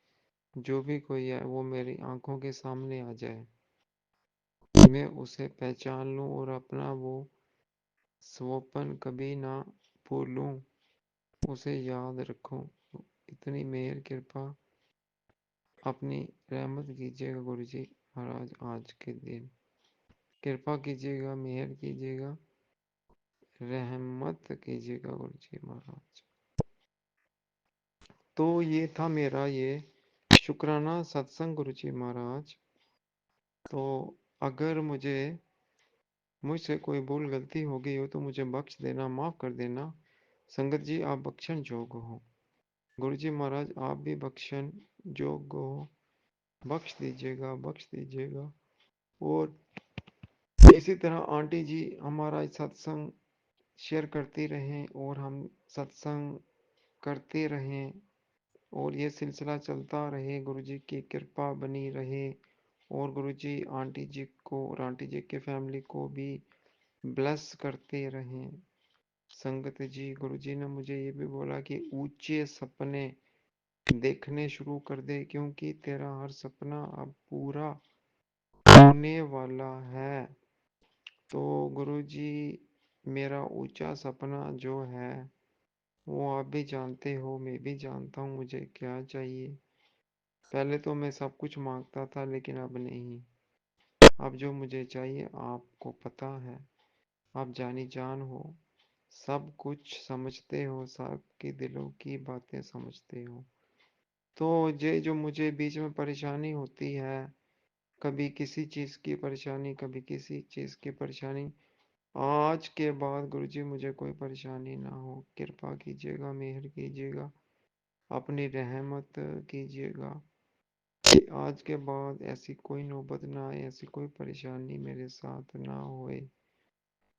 जो भी कोई है वो मेरी आंखों के सामने आ जाए, मैं उसे पहचान लूं और अपना वो स्वपन कभी ना भूलूं, उसे याद रखूं। इतनी मेहर कृपा अपनी रहमत कीजिएगा गुरुजी महाराज, आज के दिन कृपा कीजिएगा, मेहर कीजिएगा, रहमत कीजिएगा गुरुजी महाराज। तो ये था मेरा ये शुक्राना सत्संग गुरुजी महाराज। तो अगर मुझसे कोई भूल गलती हो गई हो तो मुझे बख्श देना, माफ़ कर देना। संगत जी, आप बख्शन जोग हो, गुरुजी महाराज आप भी बख्शन जोग हो, बख्श दीजिएगा, बख्श दीजिएगा। और इसी तरह आंटी जी हमारा सत्संग शेयर करती रहें, और हम सत्संग करते रहें, और ये सिलसिला चलता रहे, गुरुजी की कृपा बनी रहे, और गुरुजी आंटी जी को और आंटी जी के फैमिली को भी ब्लेस करते रहें। संगत जी, गुरुजी ने मुझे ये भी बोला कि ऊंचे सपने देखने शुरू कर दे, क्योंकि तेरा हर सपना अब पूरा होने वाला है। तो गुरुजी, मेरा ऊंचा सपना जो है वो आप भी जानते हो, मैं भी जानता हूँ मुझे क्या चाहिए। पहले तो मैं सब कुछ मांगता था, लेकिन अब नहीं। अब जो मुझे चाहिए आपको पता है। आप जानी जान हो, सब कुछ समझते हो, सबके दिलों की बातें समझते हो। तो ये जो मुझे बीच में परेशानी होती है, कभी किसी चीज़ की परेशानी, कभी किसी चीज़ की परेशानी, आज के बाद गुरुजी मुझे कोई परेशानी ना हो। कृपा कीजिएगा, मेहर कीजिएगा, अपनी रहमत कीजिएगा कि आज के बाद ऐसी कोई नौबत ना आए, ऐसी कोई परेशानी मेरे साथ ना होए।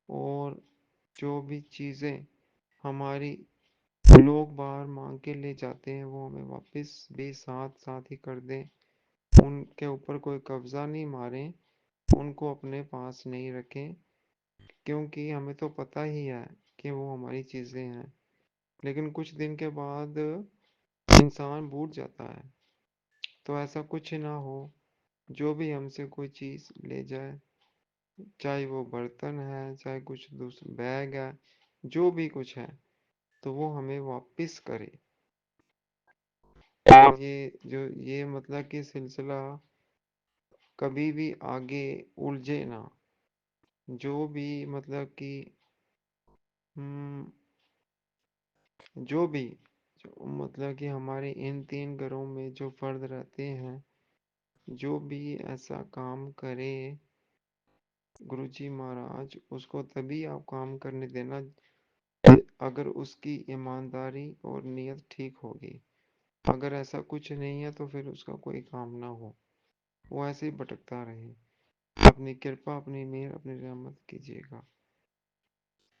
और जो भी चीज़ें हमारी लोग बाहर मांग के ले जाते हैं, वो हमें वापस भी साथ साथ ही कर दें। उनके ऊपर कोई कब्जा नहीं मारें, उनको अपने पास नहीं रखें, क्योंकि हमें तो पता ही है कि वो हमारी चीज़ें हैं। लेकिन कुछ दिन के बाद इंसान भूल जाता है। तो ऐसा कुछ ना हो। जो भी हमसे कोई चीज़ ले जाए, चाहे वो बर्तन है, चाहे कुछ दूसरा बैग है, जो भी कुछ है, तो वो हमें वापस करे। और ये मतलब कि सिलसिला कभी भी आगे उलझे ना। जो भी मतलब कि हम्म, जो भी जो मतलब कि हमारे इन 3 घरों में जो फर्द रहते हैं, जो भी ऐसा काम करे गुरुजी महाराज, उसको तभी आप काम करने देना अगर उसकी ईमानदारी और नीयत ठीक होगी। अगर ऐसा कुछ नहीं है तो फिर उसका कोई काम ना हो, वो ऐसे ही भटकता रहे। अपनी कृपा, अपनी मेहर, अपनी रहमत कीजिएगा।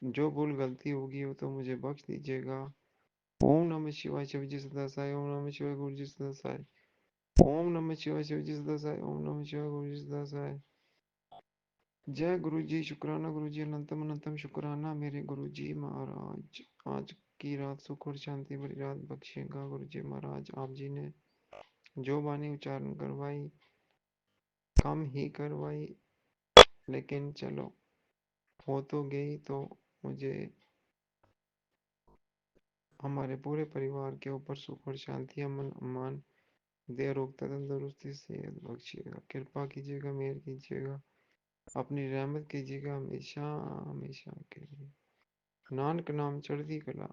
जो भूल गलती होगी वो तो मुझे बख्श दीजिएगा। ओम नमः शिवाय, शिव जी सदा सहाय। ओम नमः शिवाय, गुरु जी सदा सहाय। ओम नमः शिवाय, शिव जी सदा सहाय। ओम नमः शिवाय, गुरु जी सदा सहाय। जय गुरु जी, शुक्राना गुरु जी, अनंतम अनंतम शुक्राना मेरे गुरु जी महाराज। आज की रात सुख और शांति भरी रात बख्शिएगा गुरु जी महाराज। आप जी ने जो वाणी उच्चारण करवाई, कम ही करवाई, लेकिन चलो हो तो गई। तो मुझे हमारे पूरे परिवार के ऊपर सुख और शांति, अमन अमान, दे, रोगता तंदुरुस्ती सेहत बख्शिएगा। कृपा कीजिएगा, मेहर कीजिएगा, अपनी रहमत कीजिएगा हमेशा हमेशा के लिए। नानक नाम चढ़ती कला,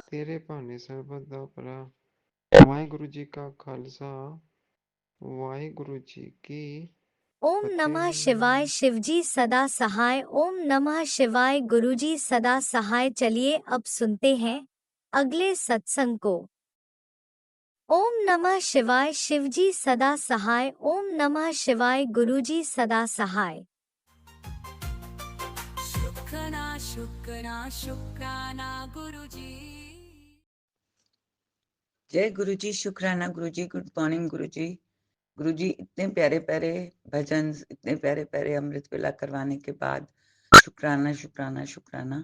तेरे भाने सरबत दा भला। वाहिगुरु जी का खालसा, वाहिगुरु जी की ओम नमः शिवाय, फतेह। शिवजी सदा सहाय। ओम नमः शिवाय, गुरुजी सदा सहाय। चलिए अब सुनते हैं अगले सत्संग को। ओम नमः शिवाय, शिवजी सदा सहाय। ओम नमः शिवाय, गुरुजी सदा सहाय। शुक्राना शुक्राना शुक्राना गुरुजी। जय गुरुजी, शुक्राना गुरुजी, गुड मॉर्निंग गुरुजी। गुरुजी, इतने प्यारे प्यारे भजन, इतने प्यारे प्यारे अमृत वेला करवाने के बाद शुक्राना शुक्राना शुक्राना।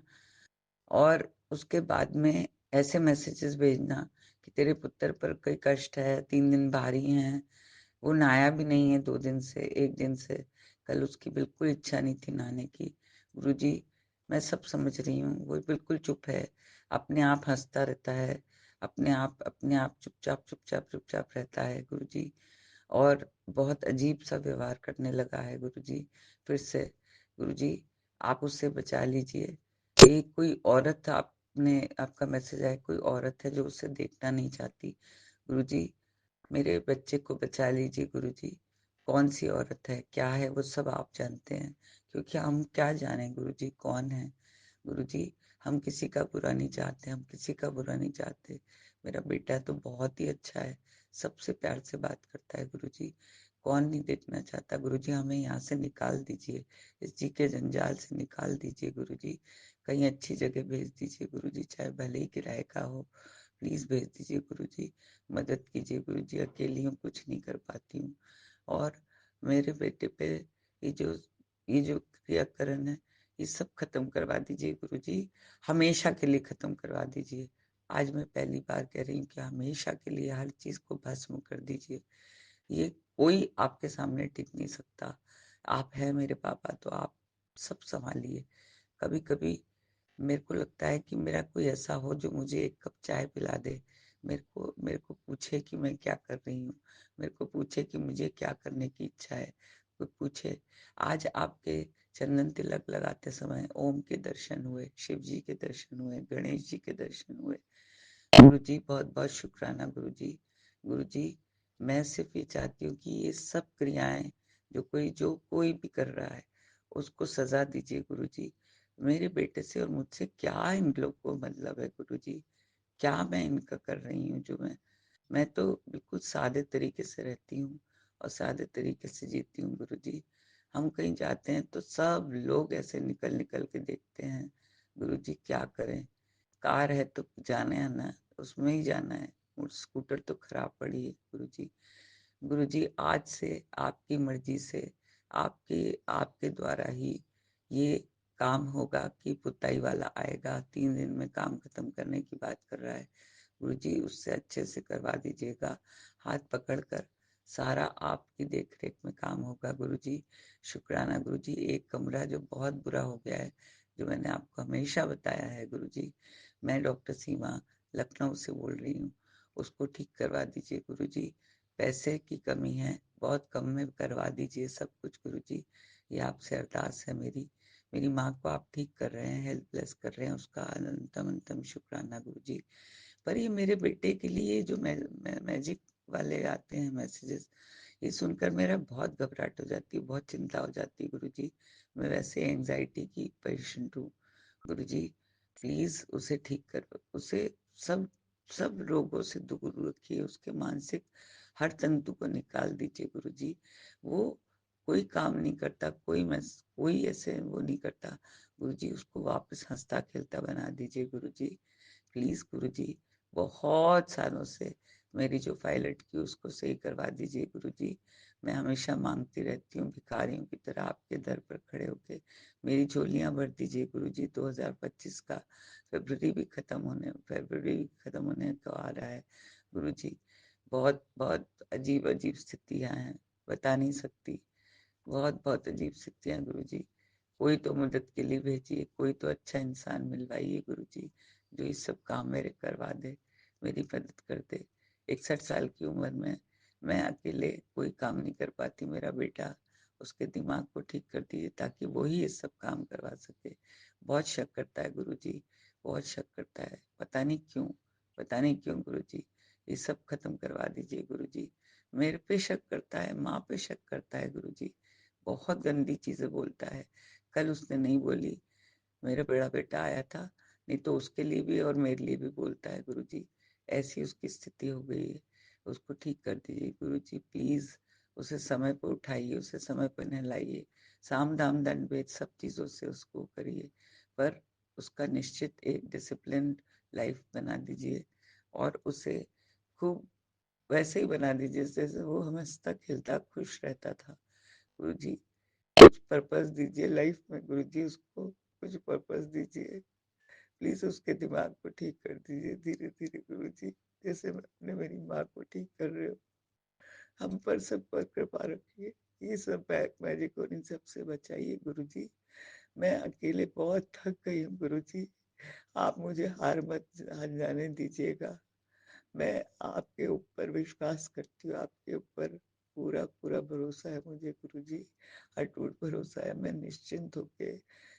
और उसके बाद में ऐसे मैसेजेस भेजना कि तेरे पुत्र पर कोई कष्ट है, 3 दिन भारी हैं, वो नहाया भी नहीं है 2 दिन से, 1 दिन से। कल उसकी बिल्कुल इच्छा नहीं थी नहाने की। गुरुजी, मैं सब समझ रही हूँ, वो बिल्कुल चुप है, अपने आप हंसता रहता है, अपने आप चुपचाप चुपचाप चुपचाप रहता है गुरुजी। और बहुत अजीब सा व्यवहार करने लगा है गुरुजी फिर से। गुरुजी, आप उससे बचा लीजिए। ये कोई औरत, आपका मैसेज आया, कोई औरत है जो उसे देखना नहीं चाहती। गुरुजी, मेरे बच्चे को बचा लीजिए गुरुजी। कौन सी औरत है, क्या है, वो सब आप जानते हैं, क्योंकि हम क्या जाने गुरुजी कौन है। गुरुजी, हम किसी का बुरा नहीं चाहते, हम किसी का बुरा नहीं चाहते। मेरा बेटा तो बहुत ही अच्छा है, सबसे प्यार से बात करता है गुरुजी। कौन नहीं देखना चाहता गुरुजी। हमें यहाँ से निकाल दीजिए, इस जी के जंजाल से निकाल दीजिए गुरुजी। कहीं अच्छी जगह भेज दीजिए गुरुजी, चाहे भले ही किराए का हो, प्लीज भेज दीजिए गुरुजी। मदद कीजिए गुरुजी, अकेली हूँ, कुछ नहीं कर पाती हूँ। और मेरे बेटे पे ये जो ये जो क्रियाकरण है, ये सब खत्म करवा दीजिए गुरुजी, हमेशा के लिए खत्म करवा दीजिए। आज मैं पहली बार कह रही हूँ कि हमेशा के लिए हर चीज को भस्म कर दीजिए। ये कोई आपके सामने टिक नहीं सकता। आप है मेरे पापा, तो आप सब संभालिए। कभी-कभी मेरे को लगता है कि मेरा कोई ऐसा हो जो मुझे एक कप चाय पिला दे, मेरे को पूछे कि मैं क्या कर रही हूँ, मेरे को पूछे कि मुझे क्या करने की इच्छा है, कोई पूछे आज आपके चंदन तिलक लगाते समय ओम के दर्शन हुए, शिव जी के दर्शन हुए, गणेश जी के दर्शन हुए। गुरु जी बहुत बहुत शुक्राना गुरु जी। गुरु जी मैं सिर्फ ये चाहती हूँ कि ये सब क्रियाएं जो कोई भी कर रहा है उसको सजा दीजिए गुरु जी। मेरे बेटे से और मुझसे क्या इन लोग को मतलब है गुरु जी, क्या मैं इनका कर रही हूँ जो मैं तो बिल्कुल सादे तरीके से रहती हूँ और सादे तरीके से जीती हूँ गुरु जी। हम कहीं जाते हैं तो सब लोग ऐसे निकल निकल के देखते हैं। गुरु जी क्या करें, कार है तो जाना है ना, उसमें ही जाना है। और स्कूटर तो खराब पड़ी है गुरु जी। गुरु जी आज से आपकी मर्जी से, आपके आपके द्वारा ही ये काम होगा कि पुताई वाला आएगा, 3 दिन में काम खत्म करने की बात कर रहा है। गुरु जी उससे अच्छे से करवा दीजिएगा, हाथ पकड़कर सारा आपकी देख रेख में काम होगा गुरु जी। शुक्राना गुरु जी। एक कमरा जो बहुत बुरा हो गया है, जो मैंने आपको हमेशा बताया है गुरु जी, मैं डॉक्टर सीमा लखनऊ से बोल रही हूँ, उसको ठीक करवा दीजिए गुरु जी। पैसे की कमी है, बहुत कम में करवा दीजिए सब कुछ गुरु जी। ये आपसे अरदास है मेरी। मेरी माँ को आप ठीक कर रहे हैं, हेल्पलेस कर रहे हैं, उसका अनंतम अनंतम शुक्राना गुरु जी। पर ये मेरे बेटे के लिए जो मैजिक वाले आते हैं मैसेजेस, ये सुनकर मेरा बहुत घबराहट हो जाती है, बहुत चिंता हो जाती है गुरु जी। मैं वैसे एंजाइटी की पेशेंट हूँ गुरु जी। प्लीज उसे ठीक कर, उसे सब सब रोगों से दूर रखिए, उसके मानसिक हर तंतु को निकाल दीजिए गुरु जी। वो कोई काम नहीं करता, कोई ऐसे वो नहीं करता गुरु जी, उसको वापस हंसता खेलता बना दीजिए गुरु जी। प्लीज गुरु जी, बहुत सालों से मेरी जो फाइल अटकी उसको सही करवा दीजिए गुरु जी। मैं हमेशा मांगती रहती हूँ भिखारियों की तरह आपके दर पर खड़े होके, मेरी झोलियां भर दीजिए गुरु जी। 2025 का फरवरी खत्म होने को आ रहा है गुरु जी। बहुत बहुत अजीब अजीब स्थितियां हैं, बता नहीं सकती, बहुत बहुत अजीब स्थितियां गुरु जी। कोई तो मदद के लिए भेजिए, कोई तो अच्छा इंसान मिलवाइए गुरु जी, जो ये सब काम मेरे करवा दे, मेरी मदद कर दे। 61 साल की उम्र में मैं अकेले कोई काम नहीं कर पाती। मेरा बेटा, उसके दिमाग को ठीक कर दीजिए ताकि वो ही ये सब काम करवा सके। बहुत शक करता है गुरु जी, बहुत शक करता है, पता नहीं क्यों, पता नहीं क्यों गुरु जी। ये सब खत्म करवा दीजिए गुरु जी। मेरे पे शक करता है, माँ पे शक करता है गुरु जी, बहुत गंदी चीजें बोलता है। कल उसने नहीं बोली, मेरा बड़ा बेटा आया था, नहीं तो उसके लिए भी और मेरे लिए भी बोलता है गुरु जी। ऐसी उसकी स्थिति हो गई है, उसको ठीक कर दीजिए गुरु जी प्लीज। उसे समय पर उठाइए, उसे समय पर नहलाइए, साम दाम दंड भेद सब चीजों से उसको करिए, पर उसका निश्चित एक डिसिप्लिन लाइफ बना दीजिए और उसे खूब वैसे ही बना दीजिए जैसे वो हंसता खेलता खुश रहता था गुरु जी। कुछ पर्पस दीजिए लाइफ में गुरु जी, उसको कुछ पर्पस दीजिए प्लीज। उसके दिमाग को ठीक कर दीजिए धीरे धीरे गुरु जी, जैसे अपने मेरी माँ को ठीक कर रहे हो। हम पर सब पर कृपा रखिए, ये सब बैक मैजिक और इन सबसे बचाइए गुरु जी। मैं अकेले बहुत थक गई हूँ गुरु जी, आप मुझे हार मत जाने दीजिएगा। मैं आपके ऊपर विश्वास करती हूँ, आपके ऊपर पूरा पूरा भरोसा है मुझे गुरु जी, अटूट भरोसा है। मैं निश्चिंत होके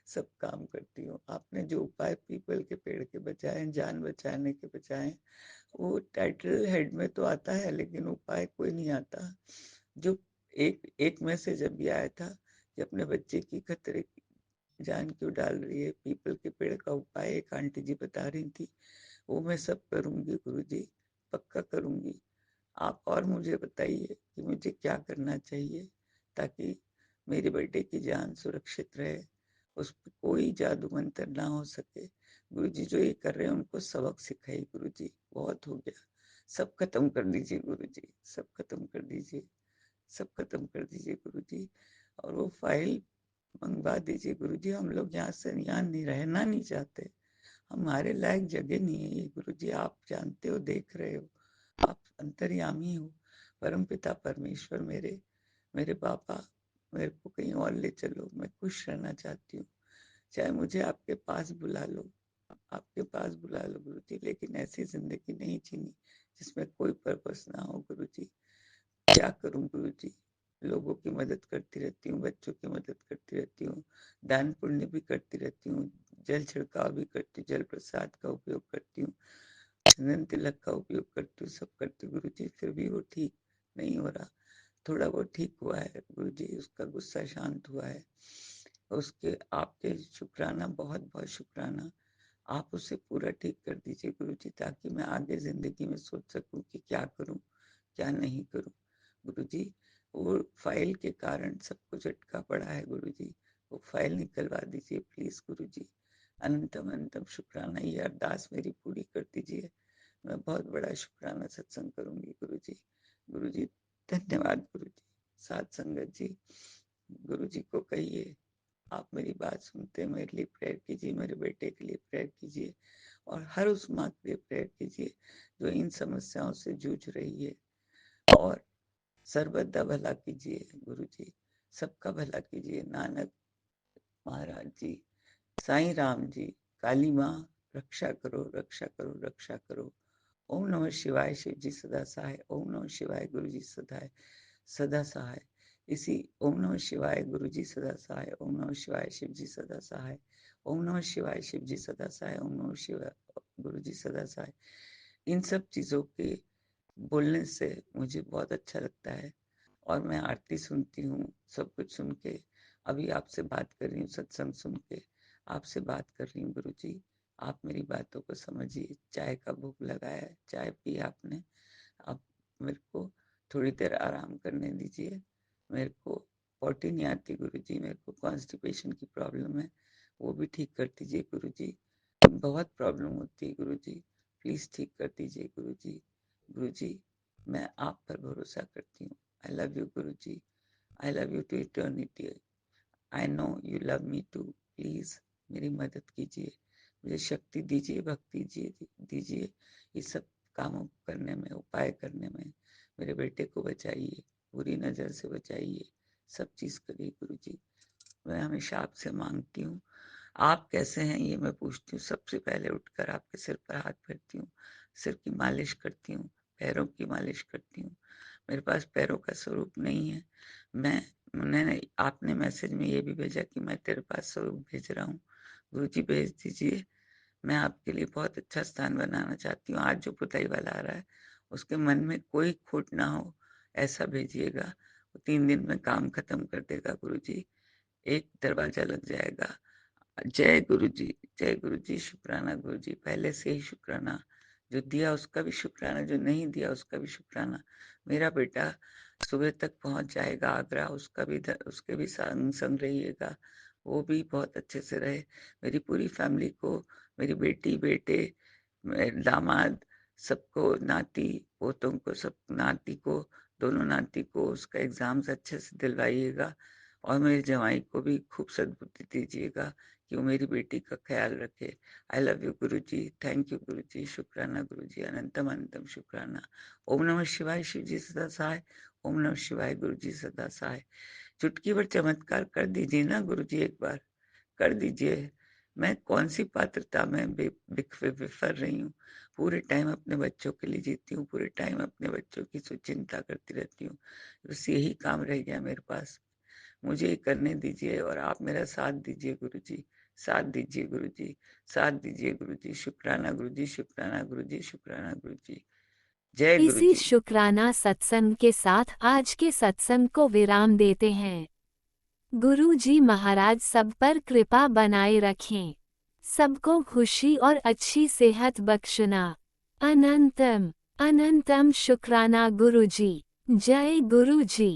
सब काम करती हूँ। आपने जो उपाय पीपल के पेड़ के बचाए, जान बचाने के बचाए, वो टाइटल हेड में तो आता है लेकिन उपाय कोई नहीं आता। जो एक एक मैसेज अभी आया था कि अपने बच्चे की खतरे की जान क्यों डाल रही है, पीपल के पेड़ का उपाय एक आंटी जी बता रही थी, वो मैं सब करूंगी गुरु जी, पक्का करूंगी। आप और मुझे बताइए कि मुझे क्या करना चाहिए ताकि मेरे बेटे की जान सुरक्षित रहे, उस पर कोई जादू मंत्र ना हो सके। गुरु जी जो ये कर रहे हैं उनको सबक सिखाइए गुरु जी, बहुत हो गया। सब खत्म कर दीजिए गुरु जी, सब खत्म कर दीजिए, सब खत्म कर दीजिए गुरु जी। और वो फाइल मंगवा दीजिए गुरु जी, हम लोग यहाँ से यहाँ नहीं रहना नहीं चाहते, हमारे लायक जगह नहीं है ये गुरु जी। आप जानते हो, देख रहे हो, आप अंतर्यामी हो, परम पिता परमेश्वर, मेरे मेरे पापा मेरे को कहीं और ले चलो, मैं खुश रहना चाहती हूँ। चाहे मुझे आपके पास बुला लो, आपके पास बुला लो गुरुजी, लेकिन ऐसी जिंदगी नहीं जीनी जिसमें कोई पर्पस ना हो गुरुजी। क्या करूं गुरुजी? लोगों की मदद करती रहती हूँ, बच्चों की मदद करती रहती हूँ, दान पुण्य भी करती रहती हूँ, जल छिड़काव भी करती हूँ, जल प्रसाद का उपयोग करती हूँ, चंदन तिलक का उपयोग करती हूँ, सब करती हूँ गुरुजी, फिर भी वो ठीक नहीं हो रहा। थोड़ा बहुत ठीक हुआ है गुरुजी, उसका गुस्सा शांत हुआ है। उसके आपके शुक्राना, बहुत बहुत शुक्राना। आप उसे पूरा ठीक कर दीजिए गुरुजी, ताकि मैं आगे जिंदगी में सोच सकूं कि क्या करूं, क्या नहीं करूं गुरुजी। वो फाइल के कारण सब कुछ अटका पड़ा है गुरुजी, वो फाइल निकलवा दीजिए प्लीज गुरुजी। अनंतम अनंतम शुक्राना, ये अरदास मेरी पूरी कर दीजिए। मैं बहुत बड़ा शुक्राना सत्संग करूंगी गुरुजी। गुरुजी धन्यवाद गुरुजी। साथ संगत जी, गुरुजी को कहिए आप मेरी बात सुनते हैं, मेरे लिए प्रेयर कीजिए, मेरे बेटे के लिए प्रेयर कीजिए, और हर उस माँ के लिए प्रेयर कीजिए जो इन समस्याओं से जूझ रही है। और सर्वदा भला कीजिए गुरुजी, सबका भला कीजिए। नानक महाराज जी, साईं राम जी, काली माँ, रक्षा करो रक्षा करो रक्षा करो। ओम नमः शिवाय, शिव जी सदा सहाय। ओम नमः शिवाय, गुरु जी सदा सदा सहाय। इसी ओम नमः शिवाय, गुरु जी सदा सहाय। ओम नमः शिवाय, शिव जी सदा सहाय। ओम नमः शिवाय, शिव जी सदा सहाय। ओम नमः शिवाय, गुरु जी सदा सहाय। इन सब चीजों के बोलने से मुझे बहुत अच्छा लगता है, और मैं आरती सुनती हूँ, सब कुछ सुन के अभी आपसे बात कर रही हूँ, सत्संग सुन के आपसे बात कर रही हूँ गुरुजी। आप मेरी बातों को समझिए। चाय का भूख लगा है, चाय पी आपने, अब मेरे को थोड़ी देर आराम करने दीजिए। मेरे को पॉटी नहीं आती गुरुजी, मेरे को कॉन्स्टिपेशन की प्रॉब्लम है, वो भी ठीक कर दीजिए गुरुजी। बहुत प्रॉब्लम होती है गुरुजी, प्लीज ठीक कर दीजिए गुरुजी। गुरुजी मैं आप पर भरोसा करती हूँ। I love you Guruji, I love you to eternity. I know you love me too. Please मेरी मदद कीजिए, मुझे शक्ति दीजिए, भक्ति दीजिए ये सब कामों को करने में, उपाय करने में। मेरे बेटे को बचाइए, बुरी नजर से बचाइए, सब चीज करिए गुरुजी। मैं हमेशा आपसे मांगती हूँ। आप कैसे हैं ये मैं पूछती हूँ, सबसे पहले उठकर आपके सिर पर हाथ फेरती हूँ, सिर की मालिश करती हूँ, पैरों की मालिश करती हूँ। मेरे पास पैरों का स्वरूप नहीं है। मैंने आपने मैसेज में ये भी भेजा कि मैं तेरे पास स्वरूप भेज रहा हूँ, गुरुजी भेज दीजिए। मैं आपके लिए बहुत अच्छा स्थान बनाना चाहती हूँ। आज जो पुताई वाला आ रहा है उसके मन में कोई खोट ना हो, ऐसा भेजिएगा। वो 3 दिन में काम खत्म कर देगा गुरुजी, एक दरवाजा लग जाएगा। जय गुरु जी, जय गुरु जी। शुक्राना गुरु जी, पहले से ही शुक्राना। जो दिया उसका भी शुक्राना, जो नहीं दिया उसका भी शुक्राना। मेरा बेटा सुबह तक पहुंच जाएगा आगरा, उसके भी संग संग रहिएगा, वो भी बहुत अच्छे से रहे। मेरी पूरी फैमिली को, मेरी बेटी, बेटे, मेरे दामाद, सबको, नाती पोतों को, सब नाती को, दोनों नाती को उसका एग्जाम्स अच्छे से दिलवाइएगा। और मेरे जवाई को भी खूब सद्बुद्धि दीजिएगा कि वो मेरी बेटी का ख्याल रखे। आई love you Guru ji, thank you गुरु जी, शुक्राना गुरु जी, अनंतम अनंतम शुक्राना। ओम नमः शिवाय, शिव जी सदा सहाय। ओम नमः शिवाय, गुरु जी सदा सहाय। चुटकी भर चमत्कार कर दीजिए ना गुरु जी, एक बार कर दीजिए। मैं कौन सी पात्रता में विफर रही हूँ। पूरे टाइम अपने बच्चों के लिए जीती हूँ, पूरे टाइम अपने बच्चों की चिंता करती रहती हूँ, बस यही काम रह गया मेरे पास। मुझे करने दीजिए और आप मेरा साथ दीजिए गुरुजी, साथ दीजिए गुरुजी, साथ दीजिए गुरुजी। शुक्राना गुरुजी, शुक्राना गुरुजी, शुक्राना गुरुजी। जय इसी गुरुजी। शुक्राना सत्संग के साथ आज के सत्संग को विराम देते हैं। गुरु जी महाराज सब पर कृपा बनाए रखें, सबको खुशी और अच्छी सेहत बख्शना। अनंतम अनंतम शुक्राना गुरु जी। जय गुरु जी।